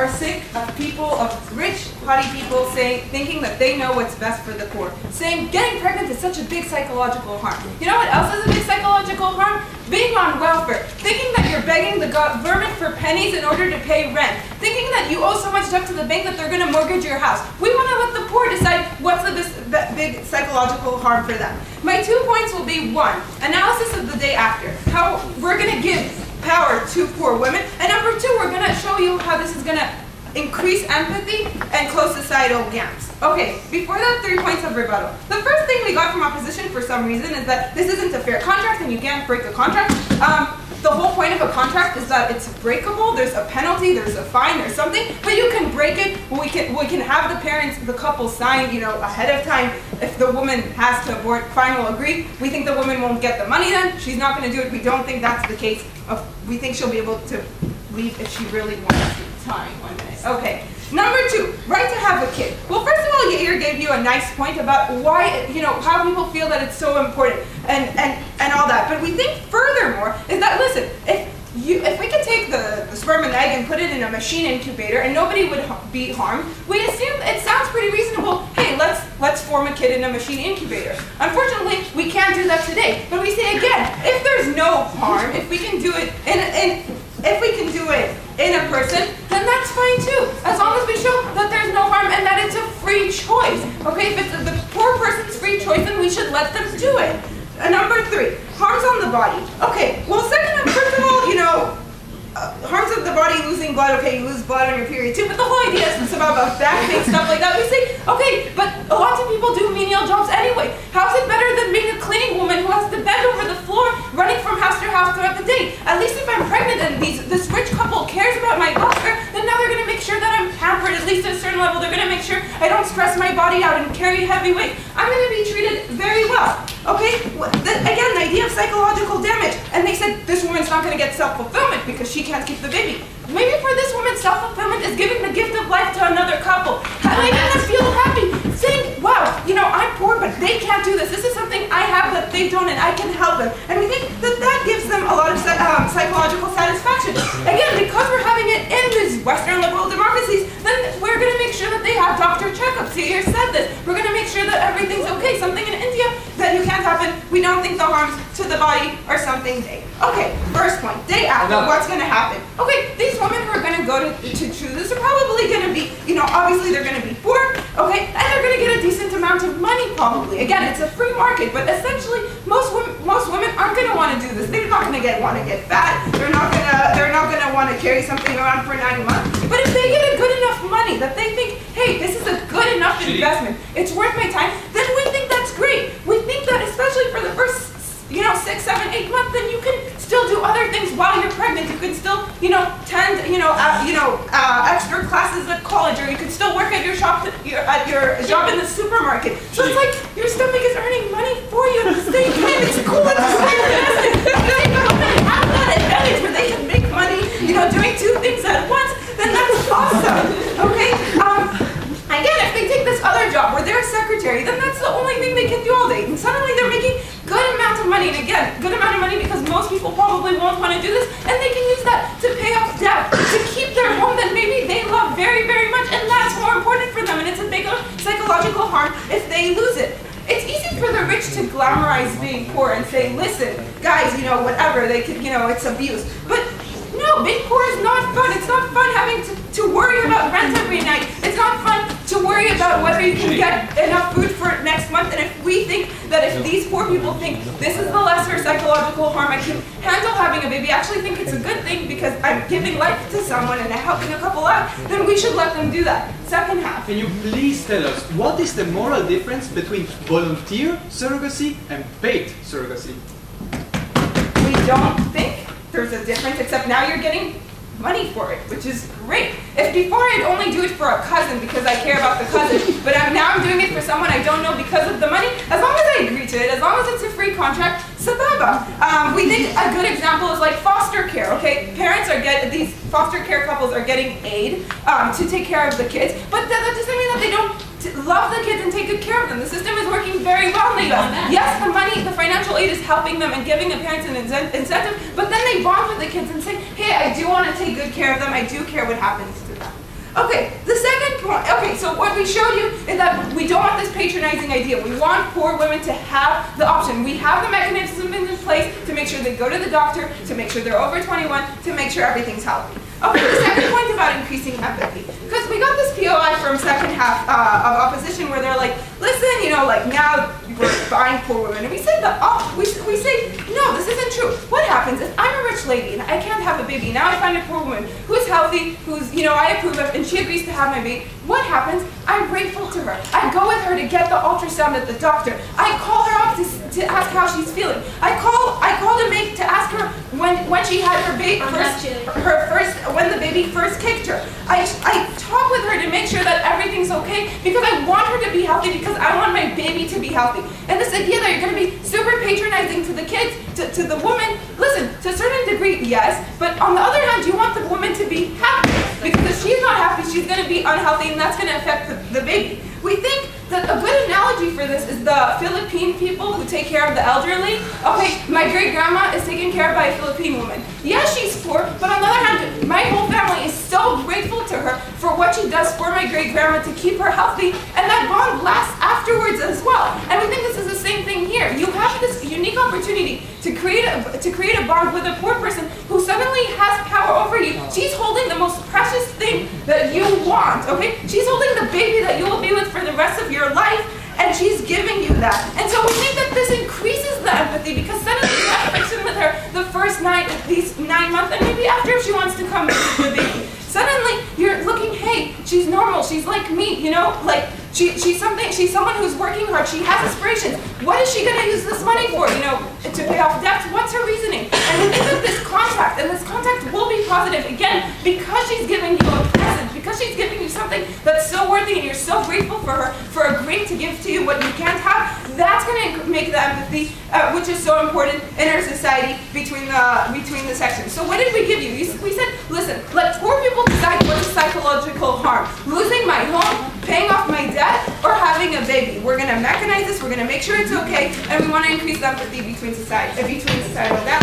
are sick of people, of rich, haughty people thinking that they know what's best for the poor. Saying getting pregnant is such a big psychological harm. You know what else is a big psychological harm? Being on welfare. Thinking that you're begging the government for pennies in order to pay rent. Thinking that you owe so much debt to the bank that they're going to mortgage your house. We want to let the poor decide what's the big psychological harm for them. My 2 points will be 1, analysis of the day after. How we're going to give power to poor women. And number 2, we're going to show you how this is going to increase empathy and close societal gaps. Okay, before that, 3 points of rebuttal. The first thing we got from opposition for some reason is that this isn't a fair contract and you can't break a contract. The whole point of a contract is that it's breakable, there's a penalty, there's a fine, there's something, but you can break it. We can have the parents, the couple sign, ahead of time. If the woman has to abort, fine, we'll agree. We think the woman won't get the money then, she's not going to do it. We don't think that's the case. We think she'll be able to leave if she really wants to. Time, 1 minute. Okay. Number 2, right to have a kid. Well, first of all, Yair gave you a nice point about why, how people feel that it's so important and all that. But we think furthermore is that, listen, if we could take the sperm and egg and put it in a machine incubator and nobody would be harmed, we assume it sounds pretty reasonable. Hey, let's form a kid in a machine incubator. Unfortunately, we can't do that today. But we say again, if there's no harm, if we can do it in a person, then that's fine too. As long as we show that there's no harm and that it's a free choice. Okay, if it's the poor person's free choice, then we should let them do it. Number 3, harms on the body. Okay, well, first of all, harms of the body, losing blood. Okay, you lose blood on your period too, but the whole idea is about back pain, stuff like that. We say, okay, but lots of people do menial jobs anyway. How's it better than being a cleaning woman who has to bend over the floor, running from house to house throughout the day? At least if I'm pregnant and this rich couple cares about my welfare, then now they're going to make sure that I'm pampered, at least at a certain level. They're going to make sure I don't stress my body out and carry heavy weight. I'm going to be treated very well. Okay? Again, the idea of psychological damage. And they said this woman's not going to get self-fulfillment because she can't keep the baby. Maybe for this woman, self-fulfillment is giving the gift of life to another couple. Making them feel happy. Saying, wow, I'm poor, but they can't do this. This is something I have that they don't, and I can help them. And we think that gives them a lot of psychological satisfaction. Again, because we're having it in these Western liberal democracies, then we're going to make sure that they have doctor checkups. Yair said this. We're going to make sure that everything's okay. Something in India that you can't happen. We don't think the harms to the body are something day. Okay, first point. Day after, what's going to happen? Okay, these women who are going to go to choose this are probably going to be, obviously they're going to be poor, okay, and they're going to get a decent amount of money probably. Again, it's a free market, but essentially most women aren't going to want to do this. They're not going to want to get fat. They're not going to want to carry something around for 9 months. But if they get a good enough money that they think, hey, this is a good enough investment, it's worth my time, then we think that's great. We think that especially for the first 6, 7, 8 months, then you can still do other things while you're pregnant. You can still, attend, extra classes at college, or you can still work at your shop, at your job in the supermarket. So it's like your stomach is earning money for you at the same time. It's cool. It's a smart investment. Women have that advantage where they can make money, doing 2 things at once. Then that's awesome. Okay. Again, if they take this other job where they're a secretary, then that's the only thing they can do all day. And suddenly they're making good amount of money. And again, good amount of money because most people probably won't want to do this. And they can use that to pay off debt, to keep their home that maybe they love very, very much. And that's more important for them. And it's a bigger psychological harm if they lose it. It's easy for the rich to glamorize being poor and say, listen, guys, whatever, they could, it's abuse. But no, being poor is not fun. It's not fun having to worry about rent every night. It's not fun to worry about whether you can get enough food for next month. And if we think that if these poor people think this is the lesser psychological harm, I can handle having a baby, I actually think it's a good thing because I'm giving life to someone and I'm helping a couple out, then we should let them do that. Second half. Can you please tell us what is the moral difference between volunteer surrogacy and paid surrogacy? We don't think there's a difference, except now you're getting money for it, which is great. If before I'd only do it for a cousin because I care about the cousin, but now I'm doing it for someone I don't know because of the money, as long as I agree to it, as long as it's a free contract, sababa. We think a good example is like foster care, okay? These foster care couples are getting aid to take care of the kids, but that doesn't mean that they don't love the kids and take good care of them. The system is working very well in the US. Yes, the financial aid is helping them and giving the parents an incentive, but then they bond with the kids and say, hey, I do want to take good care of them. I do care what happens to them. Okay, the second point, okay, so what we showed you is that we don't want this patronizing idea. We want poor women to have the option. We have the mechanism in place to make sure they go to the doctor, to make sure they're over 21, to make sure everything's healthy. Okay, the second point about increasing empathy. Because we got this POI from second half of opposition where they're like, listen, you know, like now we're buying poor women. And we say we say, no, this isn't true. What happens is I'm a rich lady and I can't have a baby. Now I find a poor woman who's healthy, who's, you know, I approve of, and she agrees to have my baby. What happens? I'm grateful to her. I go with her to get the ultrasound at the doctor. I call her up to ask how she's feeling. I call to ask her when she had her baby when the baby first kicked her. I talk with her to make sure that everything's okay because I want her to be healthy because I want my baby to be healthy. And this idea that you're going to be super patronizing to the kids, to the woman, listen, to a certain degree, yes, but on the other hand, you want the woman to be happy because if she's not happy, she's going to be unhealthy and that's going to affect the baby. We think that a good analogy for this is the Philippine people who take care of the elderly. Okay, my great-grandma is taken care of by a Philippine woman. Yes, she's poor, but on the other hand, my whole family is so grateful to her for what she does for my great-grandma to keep her healthy, and that bond lasts afterwards as well. And we think this is the same thing here. You have this unique opportunity to create a bond with a poor person who suddenly has power over you. She's holding the most precious thing that you want, okay? She's holding the baby that you will be with for the rest of your life, and she's giving you that. And so we think that this increases the empathy because suddenly you have friction with her the first these 9 months, and maybe after if she wants to come visit the baby. Suddenly you're looking, hey, she's normal, she's like me, you know, like she's someone who's working hard, she has aspirations. What is she gonna use this money for, you know, to pay off debts? What's her reasoning? And we think that this contact will be positive, again, because she's giving you a present, because she's giving you something that's so worthy and you're so grateful for her, for agreeing to give to you what you can't have. That's gonna make the empathy, which is so important in our society between the sections. So what did we give you? We said, listen, let poor people decide what is psychological harm. Losing my home, paying off my debt, or having a baby. We're gonna mechanize this, we're gonna make sure it's okay, and we wanna increase empathy between society. That